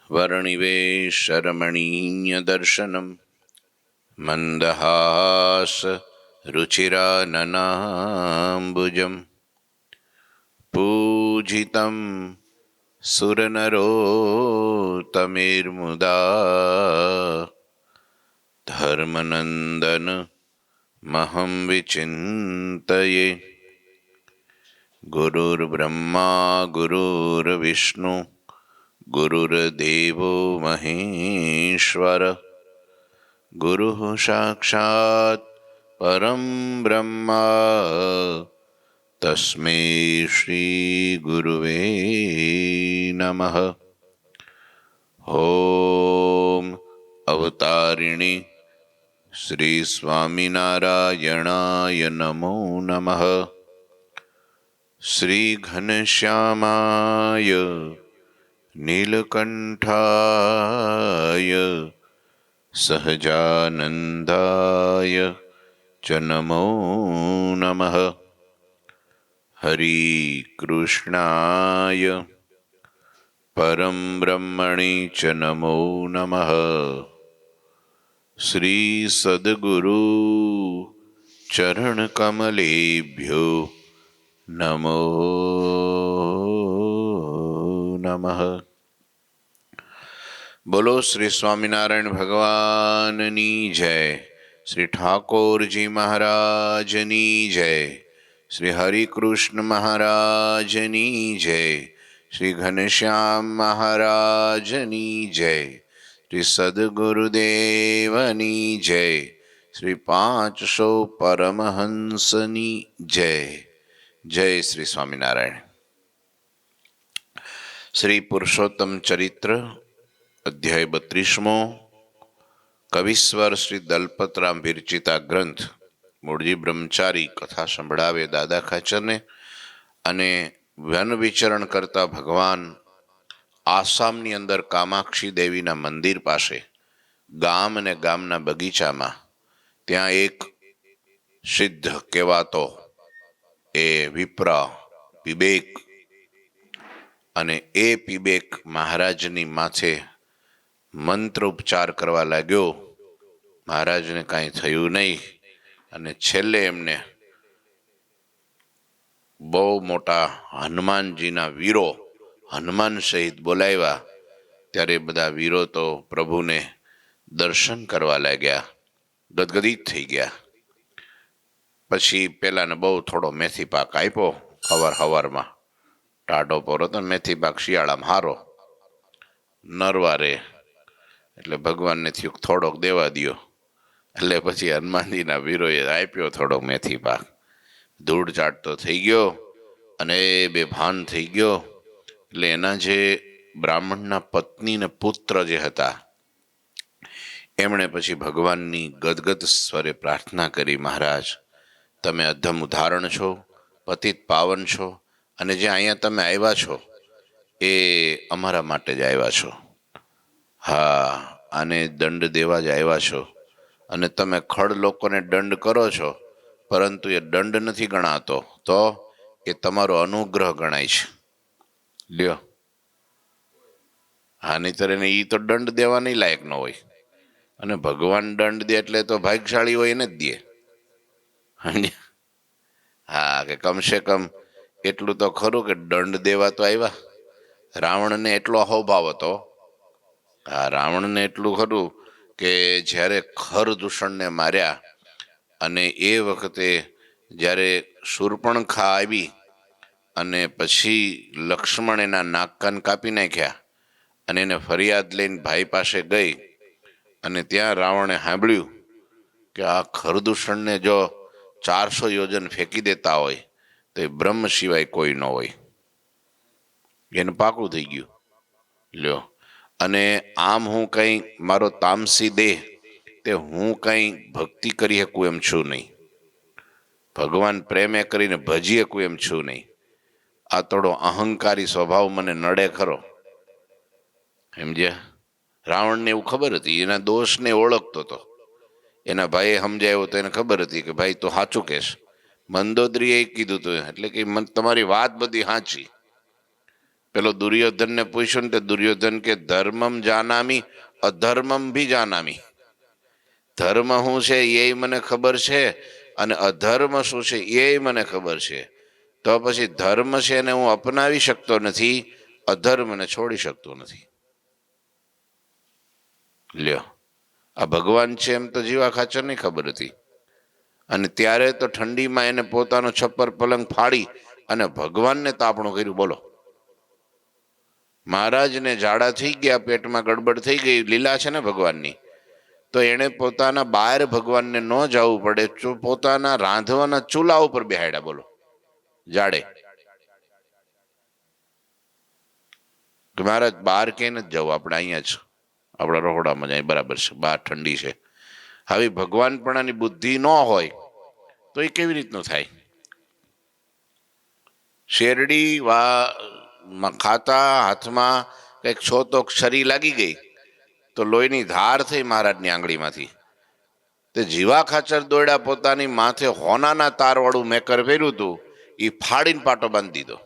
वर्णिवेशरमणीयदर्शनं मन्दहास रुचिराननाम्बुजं पूजितं सुरनरोत्तमेर्मुदा धर्मनन्दन महं विचिन्तये। गुरुर्ब्रह्मा गुरुर्विष्णु गुरुर्देवो महेश्वर गुरुः साक्षात् परं ब्रह्म तस्मै श्री गुरुवे नमः। ओम अवतारिणी श्री स्वामिनारायणाय नमो नमः। श्री घनश्यामाय नीलकंठाय सहजानंदाय च नमो नमः। हरि कृष्णाय परम ब्रह्मणे च नमो नमः। श्री सद्गुरु चरण कमलेभ्यो नमो नमः। बोलो श्री स्वामिनारायण भगवाननी जय। श्री ठाकुर जी महाराजनी जय। श्री हरि कृष्ण महाराजनी जय। श्री घनश्याम महाराजनी जय। श्री सद्गुरुदेवनी जय। श्री 500 परमहंसनी जय। जय श्री स्वामिनारायण। श्री पुरुषोत्तम चरित्र अध्याय 32मो कविस्वर श्री दलपतराम વિરચિતા ગ્રંથ મૂળજી બ્રહ્મચારી કથા સંભળાવે દાદા ખાચરને અને વન વિચરણ કરતા ભગવાન આસામની અંદર કામાક્ષી દેવીના મંદિર પાસે ગામ અને ગામના બગીચામાં ત્યાં એક સિદ્ધ કહેવાતો એ વિપ્ર પીબેક અને એ પીબેક મહારાજની માથે મંત્ર ઉપચાર કરવા લાગ્યો. મહારાજને કાંઈ થયું નહીં અને છેલ્લે એમને બહુ મોટા હનુમાનજીના વીરો હનુમાન સહિત બોલાવ્યા. ત્યારે બધા વીરો તો પ્રભુને દર્શન કરવા લાગ્યા, ગદગદિત થઈ ગયા. પછી પેલાને બહુ થોડો મેથી પાક આપ્યો. હવારમાં ટાઢો પોરો તો મેથી પાક શિયાળામાં હારો નરવારે, એટલે ભગવાનને થયું થોડોક દેવા દ્યો. એટલે પછી હનુમાનજીના વીરોએ આપ્યો થોડોક મેથી પાક. ધૂળ ચાટતો થઈ ગયો અને બેભાન થઈ ગયો. એટલે એના જે બ્રાહ્મણના પત્ની ને પુત્ર જે હતા એમણે પછી ભગવાનની ગદગદ સ્વરે પ્રાર્થના કરી, મહારાજ તમે અધમ ઉદાહરણ છો, પતિત પાવન છો, અને જે અહીંયા તમે આવ્યા છો એ અમારા માટે જ આવ્યા છો. હા, આને દંડ દેવા જ આવ્યા છો. અને તમે ખડ લોકોને દંડ કરો છો, પરંતુ એ દંડ નથી ગણાતો, તો એ તમારો અનુગ્રહ ગણાય છે. લ્યો, હા, નહીતર એને એ તો દંડ દેવાની લાયક ન હોય. અને ભગવાન દંડ દે એટલે તો ભાગ્યશાળી હોય એને જ દે. હા, કે કમસે કમ એટલું તો ખરું કે દંડ દેવા તો આવ્યા. રાવણને એટલો અહોભાવ હતો. હા, રાવણને એટલું ખરું કે જ્યારે ખર દૂષણને માર્યા અને એ વખતે જ્યારે શૂર્પણખા આવી અને પછી લક્ષ્મણ એના નાક કાન કાપી નાખ્યા અને એને ફરિયાદ લઈને ભાઈ પાસે ગઈ અને ત્યાં રાવણે સાંભળ્યું કે આ ખરદૂષણને જો 400 યોજન ફેંકી દેતા હોય તો એ બ્રહ્મ સિવાય કોઈ ન હોય. એને પાકું થઈ ગયું. લ્યો, અને આમ હું કંઈ મારો તામસી દેહ તે હું કંઈ ભક્તિ કરી શકું એમ છું નહીં. ભગવાન પ્રેમે કરીને ભજી શકું એમ છું નહીં. આ થોડો અહંકારી સ્વભાવ મને નડે ખરો. સમજ્યા? રાવણને એવું ખબર હતી, એના દોષને ઓળખતો હતો. એના ભાઈએ સમજાવ્યો તો એને ખબર હતી કે ભાઈ તું સાચું કહેશ. મંદોદરીએ કીધું હતું, એટલે કે તમારી વાત બધી સાચી, પેલો દુર્યોધનને પૂછ્યું ને તે દુર્યોધન કે ધર્મમ જાનામી અધર્મમ ભી જાનામી. ધર્મ શું છે એ મને ખબર છે અને અધર્મ શું છે એ મને ખબર છે. તો પછી ધર્મ છે એને હું અપનાવી શકતો નથી, અધર્મને છોડી શકતો નથી. લ્યો, આ ભગવાન છે એમ તો જીવા ખાચરને ખબર હતી. અને ત્યારે તો ઠંડીમાં એને પોતાનો છપ્પર પલંગ ફાડી અને ભગવાનને તાપણું કર્યું. બોલો, મહારાજને ઝાડા થઈ ગયા, પેટમાં ગડબડ થઈ ગઈ, લીલા છે ને ભગવાનની, તો એણે પોતાના બહાર ભગવાનને ન જવું પડે, પોતાના રાંધવાના ચૂલા ઉપર બેહાડ્યા. બોલો, જાડે કે મહારાજ બહાર ક્યાંય નથી જવું, આપણે અહીંયા જ આપણા રહોડામાં જાય, બરાબર છે, બહાર ઠંડી છે. હવે ભગવાન પણ આની બુદ્ધિ ન હોય તો એ કેવી રીતનું થાય? શેરડી ખાતા હાથમાં કંઈક છોતો છરી લાગી ગઈ તો લોહીની ધાર થઈ મહારાજની આંગળીમાંથી. તે જીવા ખાચર દોડ્યા, પોતાની માથે હોનાના તારવાળું મેકર પહેર્યું હતું, એ ફાડીને પાટો બાંધી દીધો.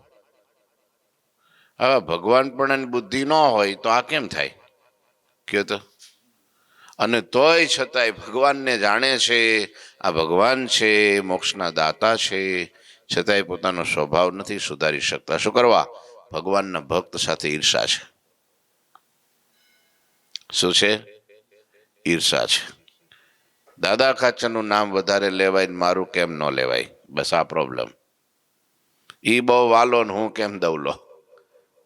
હવે ભગવાન પણ એની બુદ્ધિ ન હોય તો આ કેમ થાય કયો તો? અને તોય છતાંય ભગવાનને જાણે છે, આ ભગવાન છે, મોક્ષના દાતા છે, છતાંય પોતાનો સ્વભાવ નથી સુધારી શકતા. શું કરવા? ભગવાનના ભક્ત સાથે ઈર્ષા છે. શું છે? ઈર્ષા છે. દાદા ખાચરનું નામ વધારે લેવાય ને મારું કેમ ન લેવાય? બસ આ પ્રોબ્લેમ. ઈ બહુ વાલો ને હું કેમ દઉં?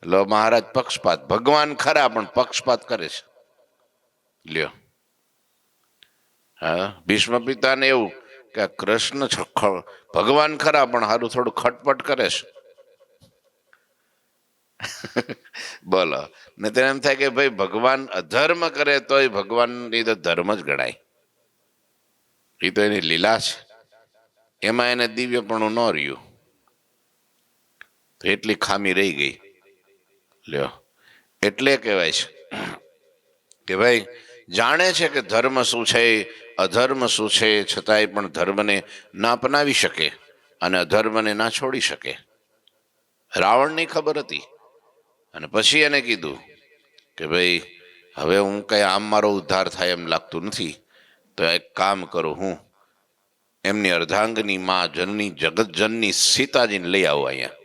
લો મહારાજ પક્ષપાત. ભગવાન ખરા પણ પક્ષપાત કરે છે. લ્યો, હા, ભીષ્મ પિતાને એવું કે કૃષ્ણ ભગવાન ખરા પણ હારું થોડું ખટપટ કરે છે. બોલો, ને તેને એમ થાય કે ભાઈ ભગવાન અધર્મ કરે તોય ભગવાન એ તો ધર્મ જ ગણાય. એ તો એની લીલા છે, એમાં એને દિવ્યપણું ન રહ્યું, તો એટલી ખામી રહી ગઈ. લ્યો, એટલે કહેવાય છે કે ભાઈ જાણે છે કે ધર્મ શું છે, અધર્મ શું છે, છતાંય પણ ધર્મને ના અપનાવી શકે અને અધર્મને ના છોડી શકે. રાવણની ખબર હતી અને પછી એને કીધું કે ભાઈ હવે હું કઈ આમ મારો ઉદ્ધાર થાય એમ લાગતું નથી, તો એક કામ કરું, હું એમની અર્ધાંગની માં જનની જગતજનની સીતાજીને લઈ આવું અહીંયા.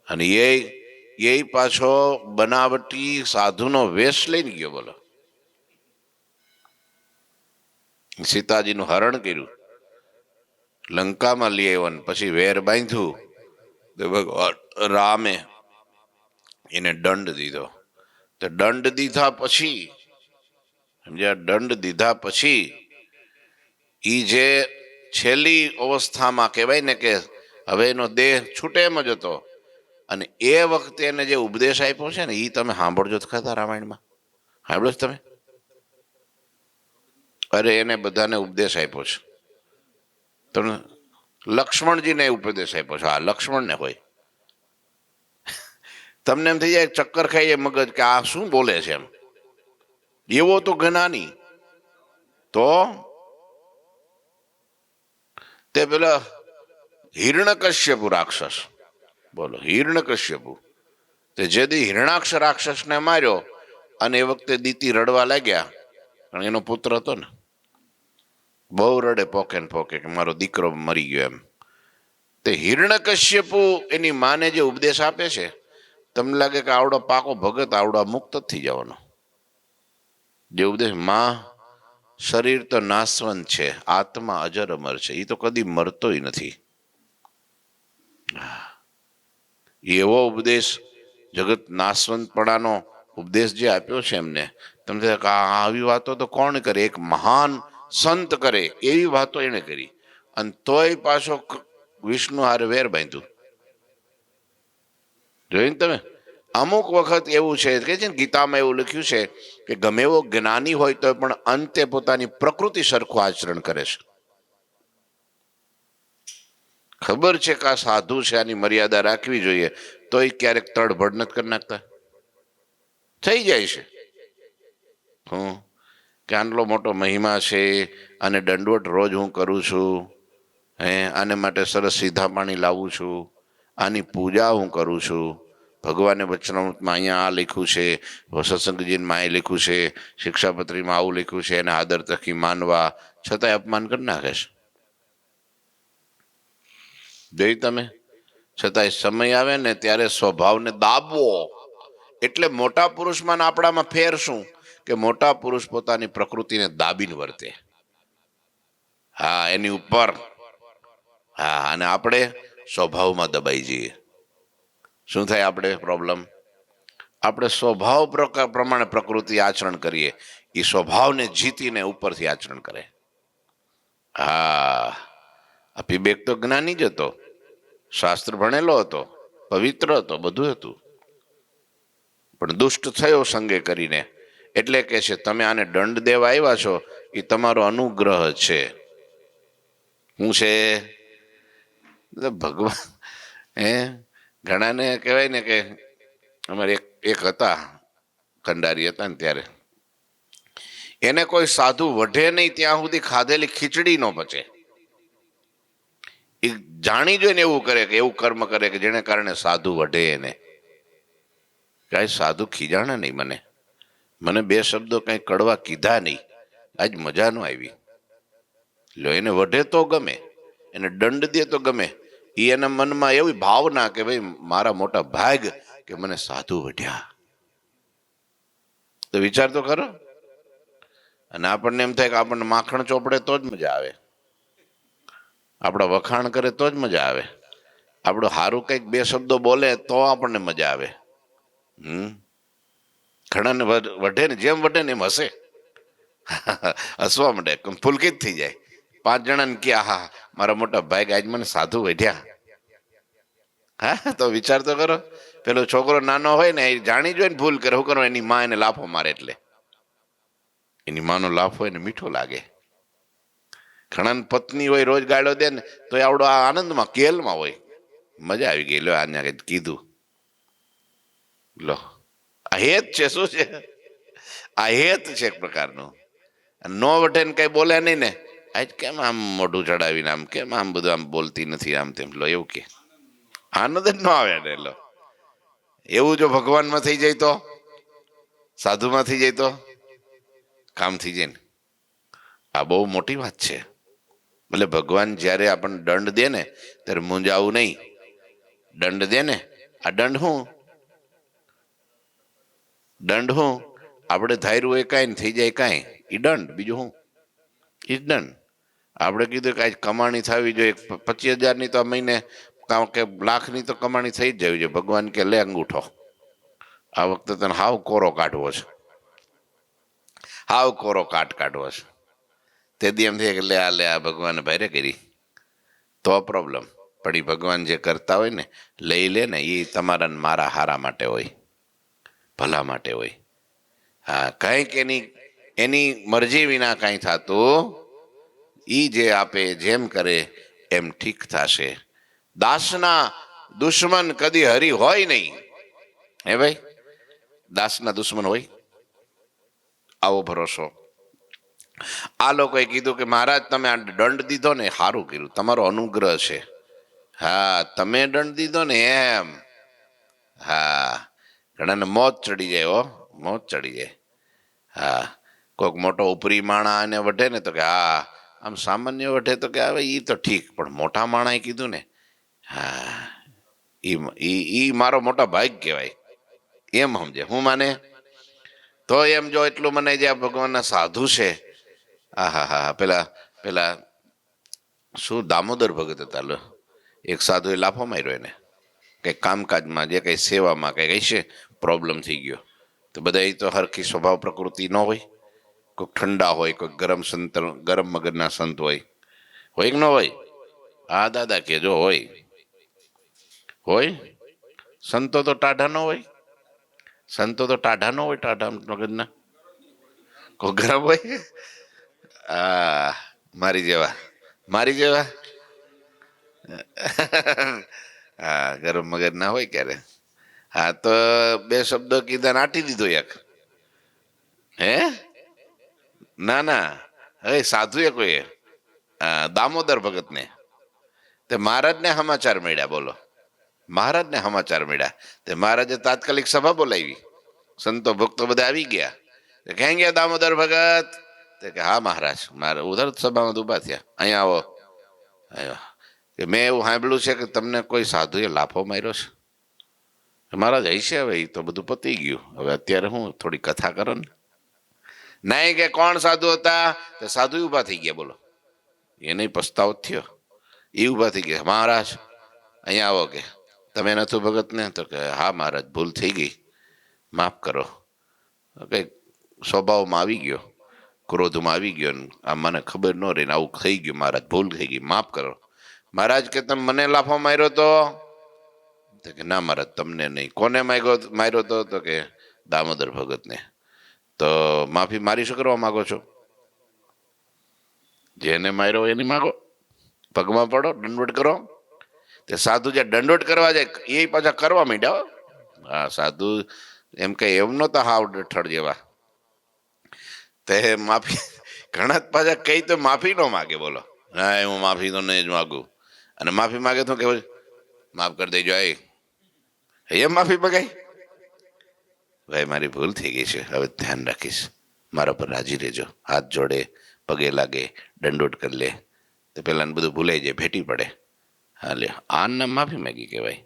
અને એ પાછો બનાવટી સાધુનો વેશ લઈને ગયો. બોલો, સીતાજીનું હરણ કર્યું, લંકામાં લઈ આવ્યો ને પછી વેર બાંધ્યું. તો ભગવાન રામે એને દંડ દીધો. તો દંડ દીધા પછી સમજ્યા, દંડ દીધા પછી ઈ જે છેલ્લી અવસ્થામાં કહેવાય ને કે હવે એનો દેહ છૂટે એમ જ હતો, અને એ વખતે એને જે ઉપદેશ આપ્યો છે ને, એ તમે સાંભળજો જ ખરા રામાયણમાં. સાંભળો છો તમે? અરે એને બધાને ઉપદેશ આપ્યો છે. તમને લક્ષ્મણજીને ઉપદેશ આપ્યો છે. હા, લક્ષ્મણને હોય. તમને એમ થઈ જાય ચક્કર ખાઈએ મગજ કે આ શું બોલે છે એમ. એવો તો જ્ઞાની. તો તે પેલા હિરણ્યકશ્યપુ રાક્ષસ, બોલો, હિરણ્યકશ્યપુ તે જે દી હિરણાક્ષ રાક્ષસને માર્યો અને એ વખતે દીતિ રડવા લાગ્યા, અને એનો પુત્ર હતો ને, બહુ રડે, પોકે ને પોકે કે મારો દીકરો મરી ગયો એમ. તે હિરણ્યકશ્યપુ એની માને જે ઉપદેશ આપે છે, તમને લાગે કે આવડો પાકો ભગત, આવડો મુક્ત જ થઈ જવાનો. જે ઉપદેશ, માં શરીર તો નાશવંત છે, આત્મા અજર અમર છે, એ તો કદી મરતોય નથી. એવો ઉપદેશ, જગત નાશવંતપણાનો ઉપદેશ જે આપ્યો છે એમને, તમને આવી વાતો તો કોણ કરે? એક મહાન સંત કરે એવી વાતો એને કરી, અને તોય પાછો વિષ્ણુ હારે વેર બાંધ્યું. જોઈને તમે? અમુક વખત એવું છે કે ગીતામાં એવું લખ્યું છે કે ગમે એવો જ્ઞાની હોય તો પણ અંતે પોતાની પ્રકૃતિ સરખું આચરણ કરે છે. ખબર છે કે આ સાધુ છે, આની મર્યાદા રાખવી જોઈએ, તો એ ક્યારેક તડભડ નથી કરી નાખતા. થઈ જાય છે કે આટલો મોટો મહિમા છે, અને દંડવટ રોજ હું કરું છું, આને માટે સરસ સીધા પાણી લાવું છું, આની પૂજા હું કરું છું, ભગવાને વચનામૃતમાં અહીંયા આ લખ્યું છે, સત્સંગજીમાં અહીં લખ્યું છે, શિક્ષાપત્રીમાં આવું લખ્યું છે, એને આદર તકી માનવા છતાંય અપમાન કરી નાખે છે. જોઈ તમે, છતાંય સમય આવે ને ત્યારે સ્વભાવને દાબવો. એટલે મોટા પુરુષમાં ને આપણામાં ફેર શું કે મોટા પુરુષ પોતાની પ્રકૃતિને દાબીને વર્તે, હા, એની ઉપર, હા, અને આપણે સ્વભાવમાં દબાઈ જઈએ. શું થાય આપણે પ્રોબ્લેમ? આપણે સ્વભાવ પ્રમાણે પ્રકૃતિ આચરણ કરીએ, એ સ્વભાવને જીતીને ઉપરથી આચરણ કરે. હા, આ પીબેક તો જ્ઞાની જ હતો, શાસ્ત્ર ભણેલો હતો, પવિત્ર હતો, બધું હતું, પણ દુષ્ટ થયો સંગે કરીને. એટલે કે છે તમે આને દંડ દેવા આવ્યા છો, એ તમારો અનુગ્રહ છે. શું છે? ભગવાન ઘણાને કહેવાય ને કે અમારે એક હતા, કંડારી હતા ને, ત્યારે એને કોઈ સાધુ વઢે નહીં ત્યાં સુધી ખાધેલી ખીચડી ન પચે. એ જાણી જોઈને એવું કરે કે એવું કર્મ કરે કે જેને કારણે સાધુ વઢે એને. કાંઈ સાધુ ખીજાણા નહીં મને 2 શબ્દો કંઈ કડવા કીધા નહીં, આજ મજા ન આવી. લો, એને વઢે તો ગમે, એને દંડ દે તો ગમે. એ એના મનમાં એવી ભાવના કે ભાઈ મારા મોટા ભાગ કે મને સાધુ વઢ્યા. તો વિચાર તો ખરો. અને આપણને એમ થાય કે આપણને માખણ ચોપડે તો જ મજા આવે, આપણા વખાણ કરે તો જ મજા આવે, આપણું સારું કંઈક 2 શબ્દો બોલે તો આપણને મજા આવે. ઘણાને વઢે ને, જેમ વઢે ને એમ હસે, હસવા માંડે, પુલકિત થઈ જાય. 5 જણાને કે હા મારા મોટા ભાઈ આજ મને સાધુ વઢ્યા. હા, તો વિચાર તો કરો. પેલો છોકરો નાનો હોય ને, એ જાણી જોઈને ભૂલ કરે, શું કરો, એની માં એને લાફો મારે, એટલે એની માનો લાફો એને મીઠો લાગે. ઘણા પત્ની હોય રોજ ગાળો દે ને તો આવડો આ આનંદમાં કેલમાં હોય, મજા આવી ગઈ. લો, આને કીધું, લો, આ હેત છે. શું છે આ? હેત છે એક પ્રકારનું. નો વઢે ને કઈ બોલે નહીં ને, આજ કેમ આમ મોઢું ચડાવીને, આમ કેમ આમ બધું આમ બોલતી નથી, આમ તેમ. લો, એવું કે આનંદ જ ન આવે ને. લો, એવું જો ભગવાનમાં થઈ જાય તો, સાધુમાં થઈ જાય તો કામ થઈ જાય ને. આ બહુ મોટી વાત છે. એટલે ભગવાન જ્યારે આપણને દંડ દે ને ત્યારે મૂંઝાવું નહીં. દંડ દે ને, આ દંડ હું આપણે ધાર્યું એ કાંઈ થઈ જાય કાંઈ, એ દંડ. બીજું હું? એ દંડ. આપણે કીધું કે આજ કમાણી થવી જોઈએ 25,000ની તો મહિને, કે લાખની તો કમાણી થઈ જ જવી જોઈએ. ભગવાન કે લે અંગૂઠો, આ વખતે તને હાવ કોરો કાઢવો છે, હાવ કોરો કાઢવો છે. તે દી એમ થાય કે લે આ ભગવાને ભારે કરી તો પ્રોબ્લેમ. પણ એ ભગવાન જે કરતા હોય ને, લઈ લે ને, એ તમારા મારા હારા માટે હોય, ભલા માટે હોય. હા, કંઈક એની મરજી વિના કાંઈ થતું, ઈ જે આપે જેમ કરે એમ ઠીક થશે. દાસના દુશ્મન કદી હરી હોય નહીં. હે ભાઈ, દાસના દુશ્મન હોય? આવો ભરોસો. આ લોકોએ કીધું કે મહારાજ તમે આ દંડ દીધો ને, સારું કર્યું, તમારો અનુગ્રહ છે. હા, તમે દંડ દીધો ને એમ. હા, ઘણાને મોત ચડી જાય, મોત ચડી જાય. હા, કોઈક મોટો ઉપરી માણા એને વઢે ને તો કે હા, આમ સામાન્ય વઢે તો કે હવે એ તો ઠીક, પણ મોટા માણાએ કીધું ને, હા, ઈ મારો મોટા ભાગ કહેવાય, એમ સમજે. હું માને તો એમ જો એટલું મને જે ભગવાનના સાધુ છે. હા, પેલા શું દામોદર ભગત હતા. લો, એક સાધુએ લાફો માર્યો એને, કંઈક કામકાજમાં, જે કંઈ સેવામાં કંઈક હશે, પ્રોબ્લેમ થઈ ગયો. તો બધા એ તો હરખી સ્વભાવ પ્રકૃતિ ન હોય, કોઈક ઠંડા હોય, કોઈક ગરમ મગજના સંત હોય કે ન હોય? હા દાદા કે જો હોય સંતો તો ટાઢા ન હોય, ટાઢા મગજના. કોઈ ગરમ હોય? મારી જેવા હા, ગરમ મગજ ના હોય ક્યારે. હા, તો 2 શબ્દો કીધા નાટી દીધો એક. હે ના, હવે સાધુ એ કોઈ દામોદર ભગત ને તે મહારાજ ને સમાચાર મળ્યા. બોલો, મહારાજને સમાચાર મળ્યા. તે મહારાજે તાત્કાલિક સભા બોલાવી. સંતો ભક્તો બધા આવી ગયા. ક્યાં ગયા દામોદર ભગત? તે કે હા મહારાજ, મારે ઉધર સભામાં ઊભા થયા. અહીંયા આવો. આવ્યા કે મેં એવું સાંભળ્યું છે કે તમને કોઈ સાધુએ લાફો માર્યો છે. મહારાજ હશે, હવે એ તો બધું પતી ગયું, હવે અત્યારે હું થોડી કથા કરો ને. નહીં કે કોણ સાધુ હતા? તે સાધુ ઊભા થઈ ગયા. બોલો, એને પસ્તાવો થયો. એ ઊભા થઈ ગયા. મહારાજ અહીંયા આવો. કે તમે નથુ ભગત ને? તો કે હા મહારાજ, ભૂલ થઈ ગઈ, માફ કરો. કંઈક સ્વભાવમાં આવી ગયો, ક્રોધમાં આવી ગયો, આ મને ખબર ન રહી ને આવું થઈ ગયું મહારાજ, ભૂલ થઈ ગઈ, માફ કરો. મહારાજ કે તમે મને લાફો માર્યો તો? કે ના મહારાજ, તમને નહીં. કોને માર્યો તો? તો કે દામોદર ભગતને. તો માફી મારી શું કરવા માગો છો? જેને માર્યો એની માગો, પગમાં પડો, દંડવટ કરો. તે સાધુ જે દંડવટ કરવા જાય એ પાછા કરવા માંડ્યા. હા, સાધુ એમ કઈ એમ નહોતા હાવ ડઠળ જેવા. તે માફી ઘણા પાછા કઈ તો માફી ન માગે. બોલો, ના હું માફી તો નહીં જ માગું. અને માફી માગે તો કે માફ કરી દેજો. એમ માફી મગાઈ? ભાઈ મારી ભૂલ થઈ ગઈ છે, હવે ધ્યાન રાખીશ, મારા પર રાજી રહેજો. હાથ જોડે, પગે લાગે, દંડોટ કરી લે. તો પેલા બધું ભૂલાઈ જાય, ભેટી પડે. હા લે, આ નામ માફી માંગી કહેવાય.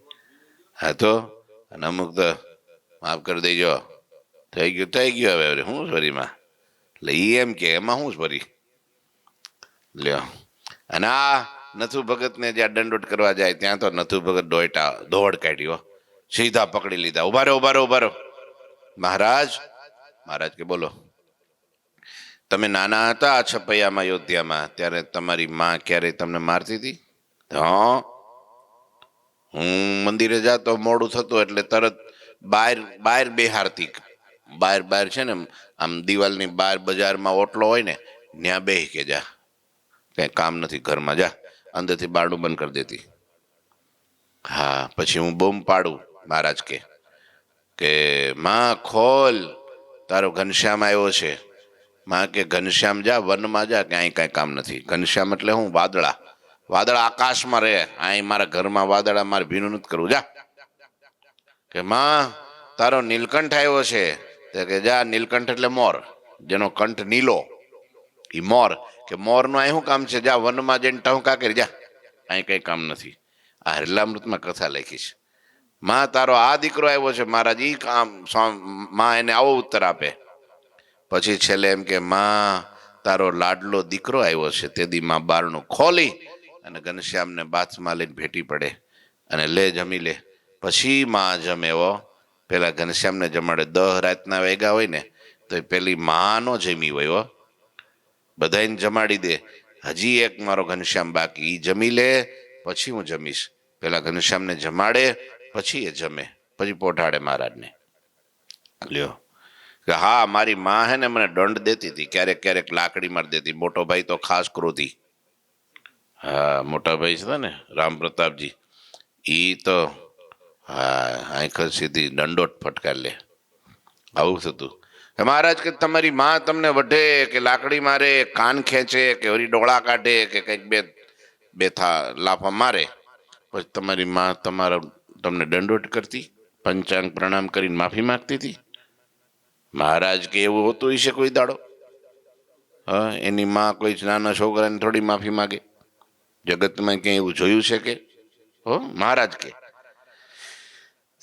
હા તો અને અમુક તો માફ કરી દેજો, થઈ ગયું હવે હું ફરીમાં એટલે એ એમ કે એમાં હું ફરી લ્યો. અને આ નથુ ભગતને જ્યાં દંડોટ કરવા જાય ત્યાં તો નથુ ભગત દોડ કાઢ્યો, સીધા પકડી લીધા. ઉભા રહો. મહારાજ કે બોલો, તમે નાના હતા છપૈયામાં, અયોધ્યામાં, ત્યારે તમારી માં ક્યારે તમને મારતી હતી? હા, હું મંદિરે જાતો, મોડું થતું એટલે તરત બહાર બેહારતી. બહાર છે ને આમ દિવાલની બહાર બજારમાં ઓટલો હોય ને, ત્યાં બેહી કે જા, કઈ કામ નથી ઘરમાં, જા. અંદરથી બારણું બંધ કરી દેતી. હા, પછી હું બૂમ પાડું. મહારાજ કે માં ખોલ, તારો ઘનશ્યામ આવ્યો છે. માં કે ઘનશ્યામ જા, વનમાં જા, કે અહીં કાંઈ કામ નથી. ઘનશ્યામ એટલે હું? વાદળા આકાશમાં રહે. અહીં મારા ઘરમાં વાદળા મારે ભીનું નથી કરવું, જા. કે માં તારો નીલકંઠ આવ્યો છે. તો કે જા, નીલકંઠ એટલે મોર, જેનો કંઠ નીલો, એ મોર. કે મોરનું અહીં શું કામ છે? જા વનમાં જઈને ટહુકા કરી, જા, અહીં કઈ કામ નથી. આ હરિલામૃતમાં કથા લખી છે. માં તારો આ દીકરો આવ્યો છે મહારાજ, ઈ કામ. માં એને આવો ઉત્તર આપે. પછી છેલ્લે એમ કે માં તારો લાડલો દીકરો આવ્યો છે. તે દી માં બારણું ખોલી અને ઘનશ્યામને બાથમાં લઈને ભેટી પડે અને લે જમી લે. પછી માં જમેવો. પેલા ઘનશ્યામને જમાડે. 10 રાતના વેગા હોય ને તો પેલી માં નો જમી હોય, બધાને જમાડી દે. હજી એક મારો ઘનશ્યામ બાકી, ઈ જમી લે પછી હું જમીશ. પેલા ઘનશ્યામને જમાડે પછી એ જમે, પછી પોઢાડે મહારાજને. લ્યો કે હા, મારી માં હે ને મને દંડ દેતી હતી, ક્યારેક લાકડી મારી દેતી. મોટો ભાઈ તો ખાસ ક્રોધી. હા, મોટા ભાઈ છે ને રામ પ્રતાપજી, ઈ તો હા આંખ સીધી દંડોટ ફટકાર લે. આવું થતું. મહારાજ કે તમારી માં તમને વઢે કે લાકડી મારે, કાન ખેંચે કે વળી ડોળા કાઢે કે કંઈક બે લાફા મારે, પછી તમારી માં તમને દંડોટ કરતી, પંચાંગ પ્રણામ કરીને માફી માંગતી હતી? મહારાજ કે એવું હોતું હશે કોઈ દાડો? હા, એની માં કોઈ નાના છોકરાને થોડી માફી માગે? જગતમાં ક્યાંય એવું જોયું છે કે? હો મહારાજ કે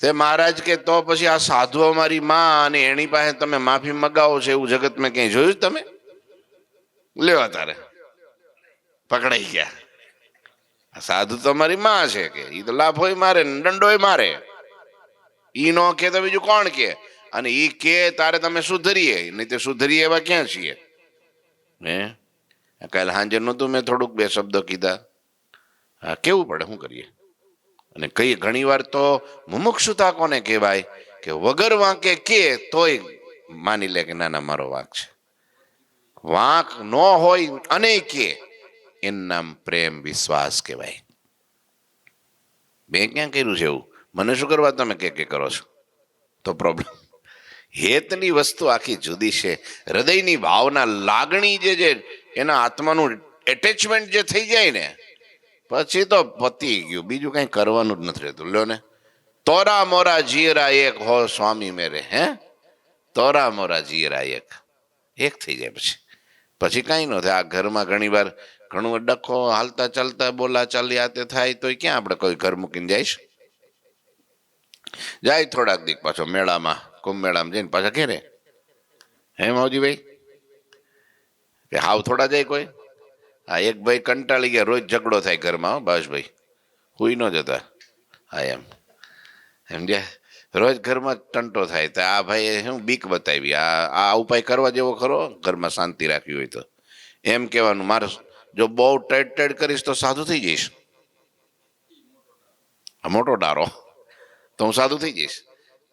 તે મહારાજ કે તો પછી આ સાધુ અમારી માં અને એની પાસે તમે માફી મગાવો છો એવું જગતમાં ક્યાંય જોયું તમે? લેવા તારે પકડાઈ ગયા. સાધુ તો અમારી માં છે કે ઈ તો લાફોય મારે ને દંડોય મારે. ઈ નો કે તો બીજું કોણ કે? અને ઈ કે તારે તમે સુધરીએ, નહીં તો સુધરીએ એવા ક્યાં છીએ? કાલે સાંજે નતું મેં થોડુંક 2 શબ્દો કીધા. હા, કેવું પડે, શું કરીએ? અને કઈ ઘણી વાર તો મુમુક્ષુતા કોને કહેવાય કે વગર વાંકે કે તોય માની લે કે ના ના મારો વાંક છે. વાંક ન હોય અને કે એનું નામ પ્રેમ વિશ્વાસ કહેવાય. મેં ક્યાં કર્યું છે એવું? મને શું કરવા તમે કે કરો છો? તો પ્રોબ્લેમ. હેતની વસ્તુ આખી જુદી છે. હૃદયની ભાવના, લાગણી જે એના આત્માનું એટેચમેન્ટ જે થઈ જાય ને, પછી તો પતી ગયું, બીજું કઈ કરવાનું જ નથી રહેતું. લ્યો ને, તોરા મોરા જીયરા એક હો સ્વામી મેરે, હે તોરા મોરા જીયરા એક થઈ જાય. પછી કાંઈ ન થાય. આ ઘરમાં ઘણી વાર ઘણું ડખો હાલતા ચાલતા બોલા ચાલ્યા તે થાય તો ક્યાં આપણે કોઈ ઘર મૂકીને જઈશ? જાય થોડાક દીક પાછો મેળામાં, કુંભ મેળામાં જઈને પાછા ઘેરે. હે માવજીભાઈ, કે હાવ થોડા જાય કોઈ? હા, એક ભાઈ કંટાળી ગયા, રોજ ઝઘડો થાય ઘરમાં. બસભાઈ હુઈ ન જતા. હા એમ સમજ્યા, રોજ ઘરમાં ટંટો થાય. તો આ ભાઈ શું બીક બતાવી, આ ઉપાય કરવા જેવો ખરો ઘરમાં શાંતિ રાખવી હોય તો? એમ કહેવાનું, મારે જો બહુ ટેડ કરીશ તો સાધુ થઈ જઈશ. મોટો ડારો તો હું સાધુ થઈ જઈશ.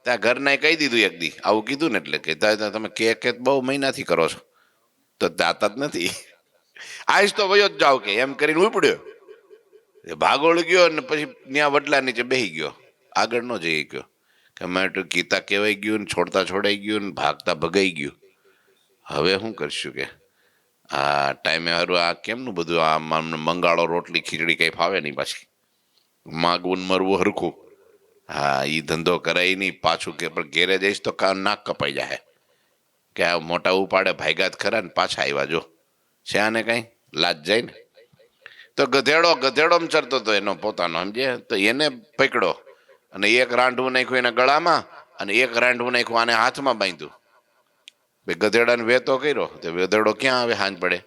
ત્યાં ઘરના કહી દીધું એક દી આવું કીધું ને, એટલે કે તમે કે બહુ મહિનાથી કરો છો તો જાતા જ નથી. આઈશ તો વયો જ જાવ કે એમ કરીને ઉપડ્યો, ભાગોળ ગયો ને પછી ત્યાં વડલા નીચે બેસી ગયો. આગળ ન જઈ ગયો કે મેં તો ગીતા કહેવાય ગયું ને, છોડતા છોડાઈ ગયું ને, ભાગતા ભગાઈ ગયું. હવે શું કરશું કે આ ટાઈમે હારું આ કેમનું બધું આ મંગાળો રોટલી ખીચડી કઈ ફાવે નહીં પાછી, માગવું ને મરવું હરખું. હા, એ ધંધો કરાય નહીં પાછું કે પણ ઘેરે જઈશ તો નાક કપાઈ જાય કે આ મોટા ઉપાડે ભાગ્યા જ ખરા ને પાછા આવ્યા. જો છે આને કઈ લાજ જાય ને. તો ગધેડોમાં ચરતો હતો એનો પોતાનો, સમજે, તો એને પકડો અને એક રાંઢવું નાખ્યું એના ગળામાં અને એક રાંઢવું નાખ્યું આને હાથમાં બાંધ્યું. ભાઈ ગધેડાને વેતો કર્યો તો ગધેડો ક્યાં આવે હાંજ પડે?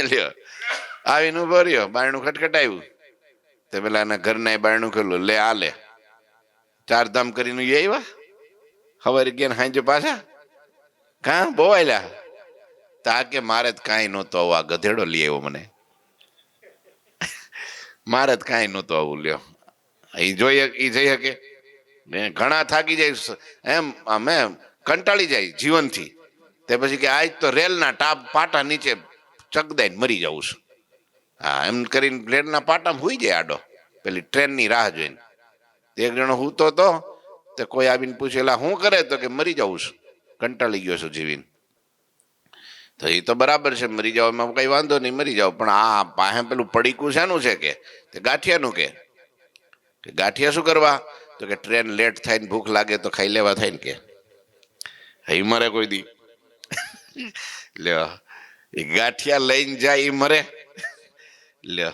લ્યો આવીને ઉભો રહ્યો, બાયણું ખટખટાવ્યું તો પેલા એના ઘરના બાયણું ખોલ્યું, લે આ લે ચાર ધામ કરીને આવ્યા. હવારે ગયા હાંજે પાછા કાં બહુ આલ્યા. તા કે મારે જ કાંઈ નહોતું આવું, આ ગધેડો લઈ આવ્યો મને, મારે જ કાંઈ નહોતું આવું. લ્યો એ જોઈએ એ જઈ શકે. ઘણા થાકી જાય એમ, અમે કંટાળી જાય જીવનથી. તે પછી કે આજ તો રેલના પાટા નીચે ચગદાઈને મરી જવું છું. હા, એમ કરીને રેલના પાટામાં હુઈ જાય આડો, પેલી ટ્રેનની રાહ જોઈને. એક જણો હૂતો તો તે કોઈ આવીને પૂછેલા શું કરે, તો કે મરી જવું છું, કંટાળી ગયો છું જીવીને. તો એ તો બરાબર છે, મરી જાવ એમાં કઈ વાંધો નહીં, મરી જાવ. પણ આ પાસે પેલું પડીકું શાનું છે કે તે ગાંઠિયાનું કે ગાંઠિયા શું કરવા? તો કે ટ્રેન લેટ થાય ને ભૂખ લાગે તો ખાઈ લેવા થાય ને કે હઈ મરે કોઈ દી. લ્યો એ ગાંઠિયા લઈને જાય એ મરે? લ્યો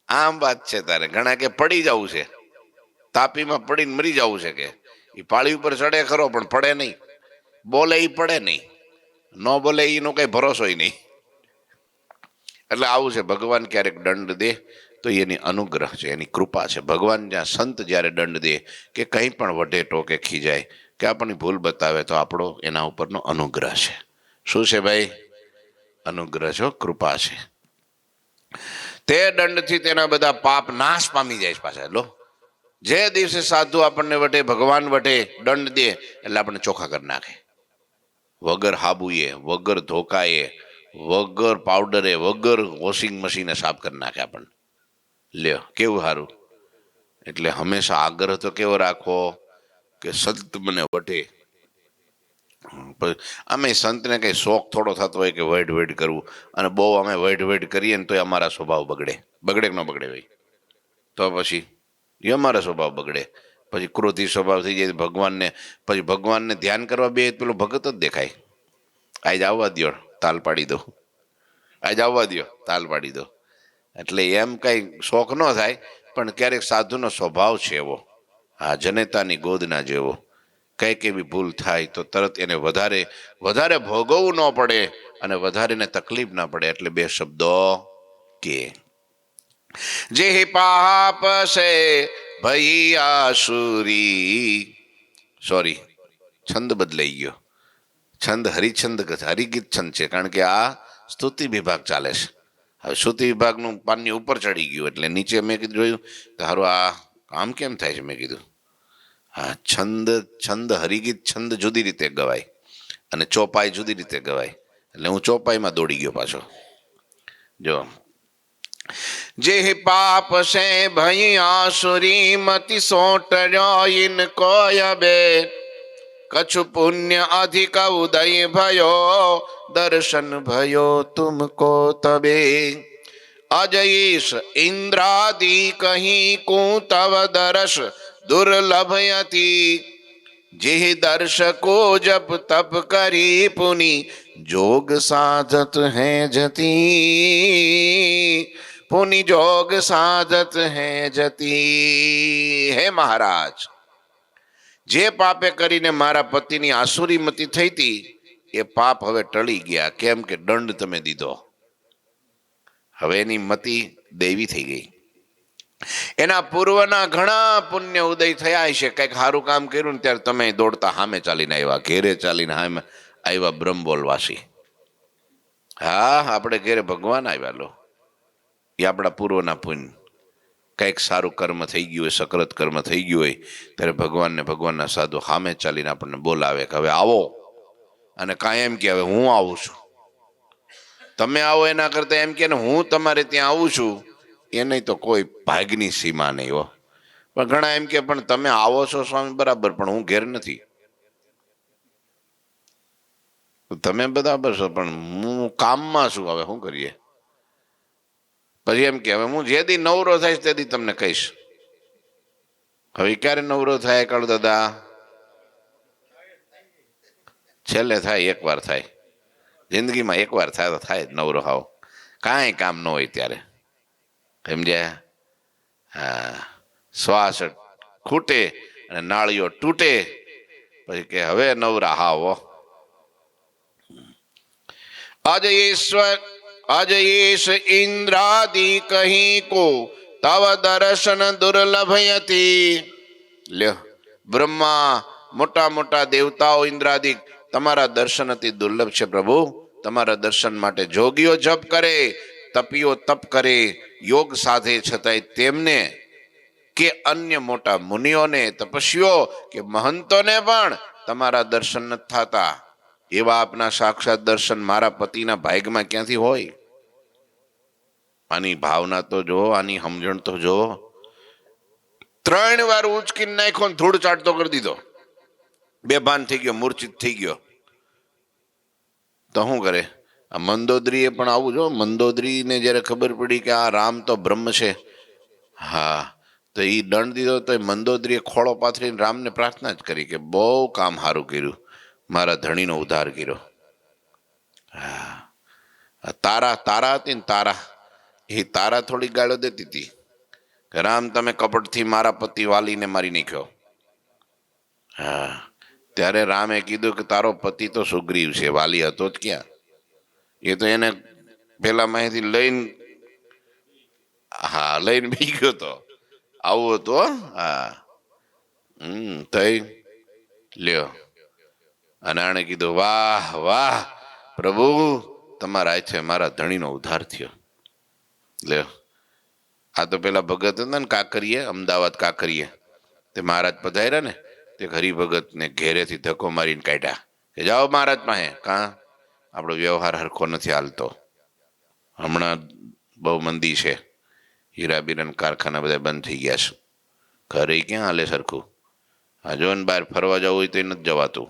આમ વાત છે તારે. ઘણા કે પડી જવું છે, તાપીમાં પડીને મરી જવું છે કે એ પાળી ઉપર ચડે ખરો પણ પડે નહીં, બોલે એ પડે નહીં, ન બોલે એનો કઈ ભરોસો નહીં. એટલે આવું છે. ભગવાન ક્યારેક દંડ દે તો એની અનુગ્રહ છે, એની કૃપા છે. ભગવાન જ્યાં સંત જ્યારે દંડ દે કે કંઈ પણ વઢે ટોકે ખીજાય કે આપણને ભૂલ બતાવે તો આપણો એના ઉપરનો અનુગ્રહ છે. શું છે ભાઈ? અનુગ્રહ છો, કૃપા છે. તે દંડથી તેના બધા પાપ નાશ પામી જાય પાછા. લો જે દિવસે સાધુ આપણને વટે, ભગવાન વટે દંડ દે એટલે આપણને ચોખ્ખા કરી નાખે. વગર હાબુએ, વગર ધોકાએ, વગર પાવડરે, વગર વોશિંગ મશીને સાફ કરી નાખે આપણને. લ્યો કેવું સારું. એટલે હંમેશા આગ્રહ તો કેવો રાખવો કે સંત મને વટે. અમે સંતને કઈ શોખ થોડો થતો હોય કે વેડ વેડ કરવું, અને બહુ અમે વેડ વેડ કરીએ ને તો અમારા સ્વભાવ બગડે. બગડે કે ન બગડે ભાઈ? તો પછી એ અમારા સ્વભાવ બગડે. પછી ક્રોધી સ્વભાવ થઈ જાય ભગવાનને. પછી ભગવાનને ધ્યાન કરવા બે પેલો ભગત જ દેખાય. આજ આવવા દો, તાલ પાડી દો, આજ આવવા દો, તાલ પાડી દો. એટલે એમ કઈ શોખ ન થાય, પણ ક્યારેક સાધુનો સ્વભાવ છે એવો, આ જનેતાની ગોદના જેવો. કંઈક એવી ભૂલ થાય તો તરત એને વધારે વધારે ભોગવવું ન પડે અને વધારે એને તકલીફ ના પડે. એટલે બે શબ્દો કે જે પાપ છે ભઈ આસુરી. સોરી, છંદ બદલાઈ ગયો. છંદ હરિગીત છંદ છે, કારણ કે આ સ્તુતિ વિભાગ ચાલે છે. હવે સ્તુતિ વિભાગનું પાનની ઉપર ચડી ગયું એટલે નીચે મેં કીધું જોયું તો સારું આ આમ કેમ થાય છે. મેં કીધું હા, છંદ હરિગીત છંદ જુદી રીતે ગવાય અને ચોપાઈ જુદી રીતે ગવાય. એટલે હું ચોપાઈમાં દોડી ગયો પાછો. જો જે પાપ છે ભઈ આસુરી મતિ સોટ ઇન કોયબે કछु પુણ્ય અધિક ઉદય ભયો દર્શન ભયો તુમકો તબે અજયેશ ઇન્દ્રાદિ કહી કું તવ દર્શ દુર્લભયતી જે દર્શકો જપ તપ કરી પુની જોગ સાધત હૈ જતી પુની જોગ સાધત હૈ જતી. હે મહારાજ, જે પાપે કરીને મારા પતિની આસુરી મતિ થઈ હતી એ પાપ હવે ટળી ગયા. કેમ કે દંડ તમે દીધો, હવે એની મતિ દૈવી થઈ ગઈ. એના પૂર્વના ઘણા પુણ્ય ઉદય થયા છે. કંઈક સારું કામ કર્યું ને ત્યારે તમે દોડતા સામે ચાલીને આવ્યા, ઘેરે ચાલીને સામે આવ્યા બ્રહ્મ બોલવાસી. હા, આપણે ઘેરે ભગવાન આવ્યા લો, એ આપણા પૂર્વના પુણ્ય. કંઈક સારું કર્મ થઈ ગયું હોય, સકૃત કર્મ થઈ ગયું હોય ત્યારે ભગવાનને ભગવાનના સાધુ સામે ચાલીને આપણને બોલાવે કે હવે આવો, અને કાંઈ એમ કે હવે હું આવું છું. તમે આવો એના કરતા એમ કે હું તમારે ત્યાં આવું છું, એને તો કોઈ ભાગની સીમા નહીં હો. પણ ઘણા એમ કે પણ તમે આવો છો સ્વામી બરાબર, પણ હું ઘેર નથી. તમે બરાબર છો પણ હું કામમાં છું, હવે શું કરીએ. પછી એમ કે હવે હું જે દી નવરો થઈશ તે દી તમને કહીશ. હવે ક્યારે નવરો થાય કાળુ દાદા? છેલ્લે થાય, એકવાર થાય જિંદગીમાં, એકવાર થાય તો થાય જ નવરો. હાવ કાંઈ કામ ન હોય ત્યારે, સમજ્યા? હા, શ્વાસ ખૂટે અને નાળીઓ તૂટે પછી કે હવે નવરા હાવો. અજયેશ્વર અજયેશ ઇન્દ્રાદિ કહી કો તવ દર્શન દુર્લભયતી. લ્યો, બ્રહ્મા, મોટા મોટા દેવતાઓ ઇન્દ્રાદિ તમારા દર્શન અતિ દુર્લભ છે પ્રભુ. તમારા દર્શન માટે જોગીઓ જપ કરે, તપીઓ તપ કરે, યોગ સાધે, છતાંય તેમને કે અન્ય મોટા મુનિઓને, તપસ્વીઓ કે મહંતોને પણ તમારા દર્શન નથી થતા. એવા આપના સાક્ષાત દર્શન મારા પતિના ભાગ્યમાં ક્યાંથી હોય? આની ભાવના તો જો, આની સમજણ તો જો. 3 વાર ઉચકીને નાખ્યો ને ધૂળ ચાટતો કરી દીધો, બેભાન થઈ ગયો, મૂર્છિત થઈ ગયો. તો શું કરે? આ મંદોદરીએ પણ આવું જો. મંદોદરીને જયારે ખબર પડી કે આ રામ તો બ્રહ્મ છે, હા, તો એ દંડ દીધો તો મંદોદરીએ ખોળો પાથરીને રામને પ્રાર્થના જ કરી કે બહુ કામ સારું કર્યું, મારા ધણીનો ઉદ્ધાર કર્યો. હા, તારા હતી ને તારા, એ તારા થોડી ગાળો દેતી હતી કે રામ તમે કપટથી મારા પતિ વાલીને મારી નાખ્યો. હા, ત્યારે રામે કીધું કે તારો પતિ તો સુગ્રીવ છે, વાલી હતો જ ક્યાં? એ તો એને પેલા માહિતી લઈને, હા, લઈને બી ગયો તો. આવું હતું. હા, થઈ લ્યો. અને આણે કીધું વાહ વાહ પ્રભુ, તમારા હાથે મારા ધણીનો ઉદ્ધાર થયો. લ્યો, આ તો પેલા ભગત હતા ને કાકરીએ, અમદાવાદ કાકરીએ, તે મહારાજ પધાર્યા ને તે હરિભગત ને ઘેરેથી ધક્કો મારીને કાઢ્યા કે જાઓ મહારાજ પાસે. કાં આપણો વ્યવહાર હરખો નથી હાલતો, હમણાં બહુ મંદી છે, હીરા બીરાના કારખાના બધા બંધ થઈ ગયા છે, ઘરે ક્યાં હાલે સરખું. આ જો ને બહાર ફરવા જવું હોય તો નથી જવાતું.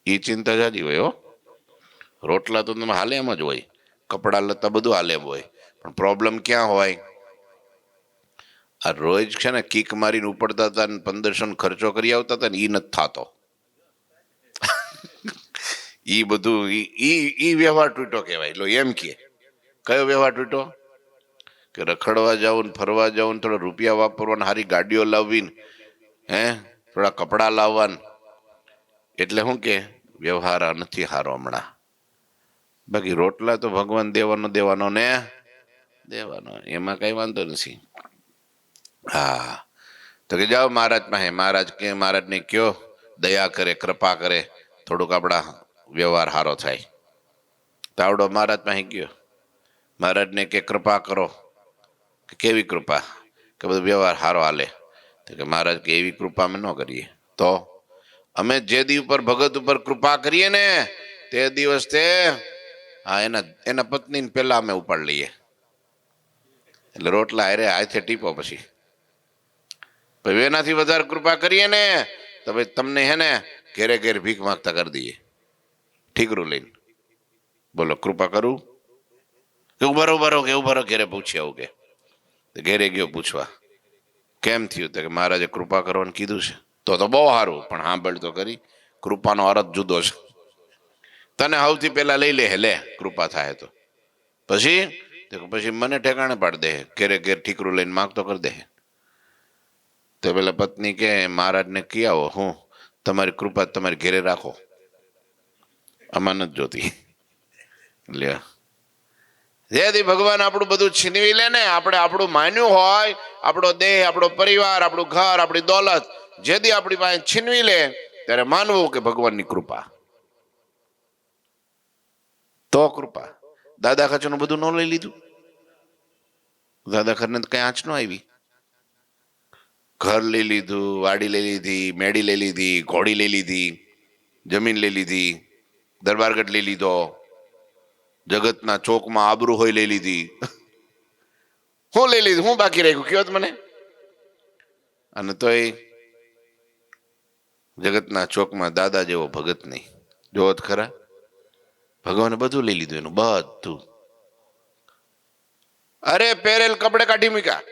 એ ચિંતા જાજી હોય હો. રોટલા તો તમે હાલે એમ જ હોય, કપડાં લતા બધું હાલે એમ હોય, પણ પ્રોબ્લેમ ક્યાં હોય? આ રોજ છે ને કીક મારીને ઉપડતા હતા ને 1500 ખર્ચો કરી આવતા હતા ને, એ નથી થતો. એ બધું ઈ વ્યવહાર તૂટો કહેવાય. લો એમ કે કયો વ્યવહાર તૂટો? કે રખડવા જાવું ને ફરવા જાવું ને થોડા રૂપિયા વાપરવાને, સારી ગાડીઓ લાવવી, થોડા કપડાં લાવવાને, એટલે શું કે વ્યવહાર નથી સારો હમણાં. બાકી રોટલા તો ભગવાન દેવાનો દેવાનો ને દેવાનો, એમાં કઈ વાંધો નથી. હા, તો કે જાઓ મહારાજ પાસે. મહારાજ કે મહારાજને કયો દયા કરે, કૃપા કરે, થોડુંક આપણા વ્યવહાર સારો થાય. તાવડો મહારાજ પાસે ગયો. મહારાજને કે કૃપા કરો. કે કેવી કૃપા? કે બધું વ્યવહાર સારો હાલે. તો કે મહારાજ કે એવી કૃપા અમે ન કરીએ. તો અમે જે દી ઉપર ભગત ઉપર કૃપા કરીએ ને તે દિવસ તે, હા, એના પત્નીને પેલા અમે ઉપાડ લઈએ. એટલે રોટલા હારે હાથે ટીપો. પછી એનાથી વધારે કૃપા કરીએ ને તો ભાઈ તમને હે ને ઘેરે ઘેર ભીખ માંગતા કરી દઈએ ઠીકરું લઈને. બોલો, કૃપા કરું? કે ઉભા રહો ઘેરે પૂછી આવું કે ઘેરે ગયો પૂછવા કેમ થયું તો કે મહારાજે કૃપા કરવાનું કીધું છે. તો બહુ સારું, પણ સાંભળ તો કરી, કૃપાનો અર્થ જુદો છે. તને સૌથી પહેલા લઈ લે લે કૃપા થાય તો, પછી મને ઠેકાણે પાડી દે, ઘેરે ઘેર ઠીકરું લઈને માગતો કરી દે. તો પેલા પત્ની કે મહારાજને કી આવો, હું તમારી કૃપા તમારી ઘેરે રાખો, આમાં નથી જોતી. લ્યો, જેથી ભગવાન આપણું બધું છીનવી લે ને, આપણે આપણું માન્યું હોય, આપણો દેહ, આપણો પરિવાર, આપણું ઘર, આપણી દોલત જેથી આપણી પાસે છીનવી લે ત્યારે માનવું કે ભગવાનની કૃપા. તો કૃપા. દાદા ખર્ચનું બધું ન લઈ લીધું, દાદા ખરને કઈ આંચ ન આવી. ઘર લઈ લીધું, વાડી લઈ લીધી, મેડી લઈ લીધી, ઘોડી લઈ લીધી, જમીન લઈ લીધી, દરબારગઢ લઈ લીધો, જગતના ચોકમાં આબરૂ હોય લઈ લીધી. હું લઈ લીધું, હું બાકી રાખ્યું કયો મને? અને તો એ જગતના ચોકમાં દાદા જેવો ભગત નહીં. જોવો જ ખરા, ભગવાને બધું લઈ લીધું એનું બધું. અરે પહેરેલ કપડે કાઢી મૂક્યા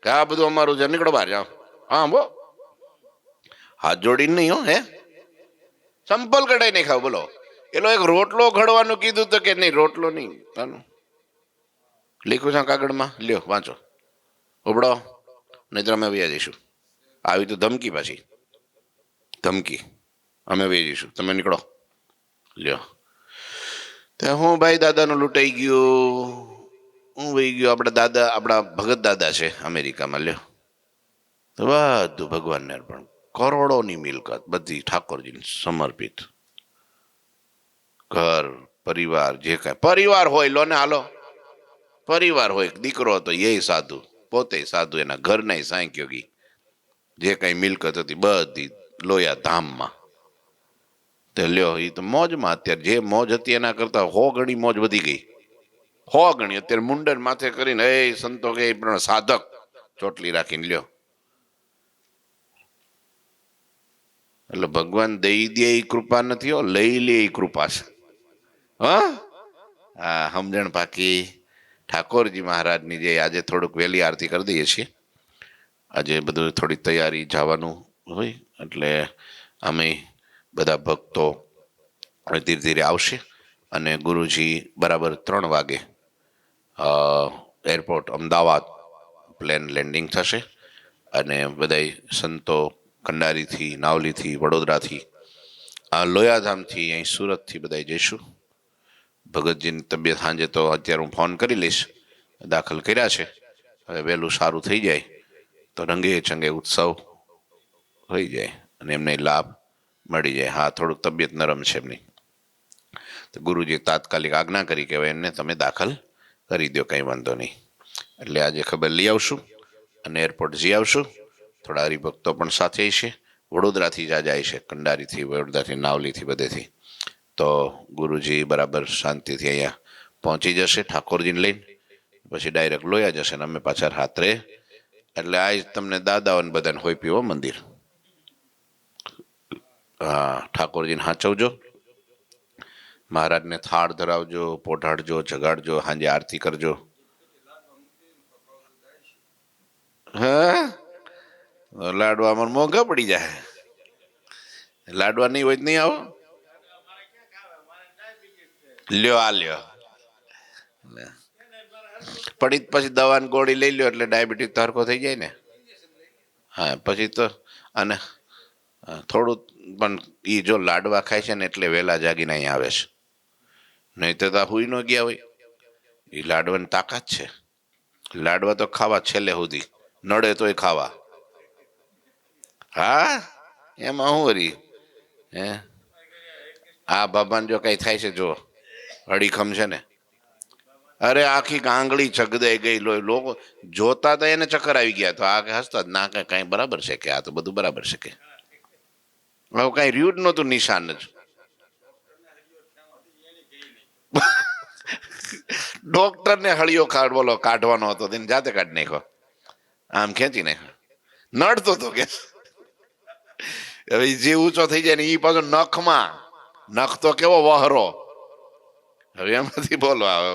કે આ બધું અમારું છે, નીકળો બહાર જાઓ. હા બો હાથ જોડીને નહીં હો, હે સંપલ કઢાઈ નહીં ખાવ. બોલો, એલો એક રોટલો ઘડવાનું કીધું તો કે નહીં રોટલો નહીં, લીખું છે કાગળમાં, લ્યો વાંચો, ઉબડો નહીં તો અમે વૈયા જઈશું. આવી તો ધમકી, પાછી ધમકી, અમે વહી જઈશું, તમે નીકળો. લ્યો, ત્યાં હું ભાઈ દાદાનું લૂંટાઈ ગયું, હું વહી ગયો. આપણા દાદા, આપણા ભગત દાદા છે અમેરિકામાં. લ્યો, તો બધું ભગવાનને અર્પણ, કરોડોની મિલકત બધી ઠાકોરજીને સમર્પિત. ઘર પરિવાર, જે કાંઈ પરિવાર હોય લો ને, હાલો પરિવાર હોય, દીકરો હતો એ સાધુ, પોતે સાધુ, એના ઘરના સાંખ્યોગી, જે કાંઈ મિલકત હતી બધી લોયા ધામમાં. તે લ્યો, એ તો મોજમાં. અત્યારે જે મોજ હતી એના કરતા 100 ગણી મોજ વધી ગઈ, 100 ગણી. અત્યારે મુંડન માથે કરીને એ સંતો કે પણ સાધક ચોટલી રાખીને લ્યો. એટલે ભગવાન દઈ દે એ કૃપા નથી હો, લઈ લે એ કૃપા છે. હા, સમજણ પાકી. ઠાકોરજી મહારાજની જે આજે થોડુંક વહેલી આરતી કરી દઈએ છીએ, આજે બધું થોડી તૈયારી જવાનું હોય, એટલે અમે બધા ભક્તો ધીરે ધીરે આવશે. અને ગુરુજી બરાબર 3 વાગે એરપોર્ટ અમદાવાદ પ્લેન લેન્ડિંગ થશે. અને બધા સંતો કંડારીથી, નાવલીથી, વડોદરાથી, લોયાધામથી, અહીં સુરતથી બધા જઈશું. ભગતજીની તબિયત સાંજે તો અત્યારે હું ફોન કરી લઈશ, દાખલ કર્યા છે. હવે વહેલું સારું થઈ જાય તો રંગે ચંગે ઉત્સવ થઈ જાય અને એમને લાભ મળી જાય. હા, થોડુંક તબિયત નરમ છે એમની, તો ગુરુજી તાત્કાલિક આજ્ઞા કરી કે હવે એમને તમે દાખલ કરી દો, કંઈ વાંધો નહીં. એટલે આજે ખબર લઈ આવશું અને એરપોર્ટ જઈ આવશું. થોડા હરિભક્તો પણ સાથે છે, વડોદરાથી જાય છે, કંડારીથી, વડોદરાથી, નાવલીથી, બધેથી. તો ગુરુજી બરાબર શાંતિથી અહીંયા પહોંચી જશે ઠાકોરજીને લઈને, પછી ડાયરેક્ટ લોયા જશે ને અમે પાછા રાત્રે. એટલે આજ તમને દાદાઓને બધાને હોય પીવો મંદિર. હા, ઠાકોરજીને હાચવજો, મહારાજને થાળ ધરાવજો, પોઢાડજો, જગાડજો, સાંજે આરતી કરજો. હા, લાડવા અમારે મોંઘા પડી જાય, લાડવા નહીં હોય નહીં આવો. લ્યો આ લ્યો, પડી પછી દવાની ગોળી લઈ લ્યો એટલે ડાયાબિટીસ તરકો થઈ જાય ને. હા, પછી તો અને થોડું પણ એ જો લાડવા ખાય છે ને એટલે વહેલા જાગીને અહીંયા આવે છે, નહીં તો હુઈ ન ગયા હોય. એ લાડવાની તાકાત છે. લાડવા તો ખાવા છેલ્લે સુધી, નડે તોય ખાવા. હા, એમાં હું વરી હે. આ બાબાને જો કઈ થાય છે, જો અડીખમ છે ને, અરે આખી ગાંગડી ચગદાઈ ગઈ. લોકો જોતા હતા એને ચક્કર આવી ગયા, તો આ હસતા ના કે કઈ બરાબર છે કે આ તો બધું બરાબર છે કે હવે કઈ રહ્યું જ નહોતું નિશાન જ. ડોક્ટરને હળિયો બોલો કાઢવાનો હતો, તેને જાતે કાઢી નાખ્યો, આમ ખેંચી નાખ્યો, નડતો હતો કે. હવે જે ઊંચો થઈ જાય ને એ પાછો નખમાં, નખ તો કેવો વહરો, હવે એમાંથી બોલો આવે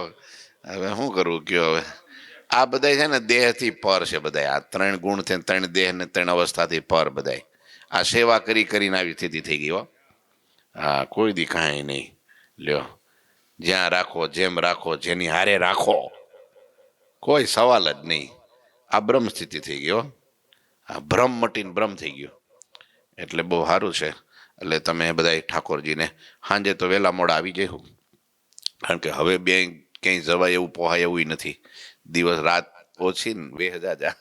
હવે શું કરવું કયો હવે? આ બધા છે ને દેહથી પર છે બધા. આ ત્રણ ગુણ છે, ત્રણ દેહ ને ત્રણ અવસ્થાથી પર બધા. આ સેવા કરી કરીને આવી સ્થિતિ થઈ ગઈ હો. હા, કોઈ દી કાંઈ નહીં. લ્યો, જ્યાં રાખો, જેમ રાખો, જેની હારે રાખો, કોઈ સવાલ જ નહીં. આ બ્રહ્મ સ્થિતિ થઈ ગઈ હો. આ ભ્રમ મટીને બ્રહ્મ થઈ ગયો. એટલે બહુ સારું છે. એટલે તમે બધા ઠાકોરજીને સાંજે તો વહેલા મોડા આવી જઈશું, કારણ કે હવે બે ક્યાંય જવાય એવું પોહાય એવું નથી. દિવસ રાત ઓછી ને 2000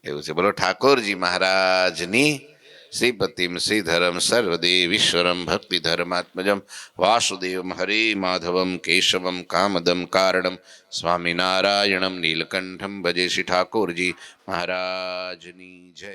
એવું છે. બોલો ઠાકોરજી મહારાજની. શ્રીપતિમ શ્રીધરમ સર્વદેવીશ્વરમ ભક્તિ ધર્માત્મજમ વાસુદેવમ હરે માધવમ કેશવમ કામદમ કારણમ સ્વામિનારાયણમ નીલકંઠમ ભજે શ્રી ઠાકોરજી મહારાજની જય.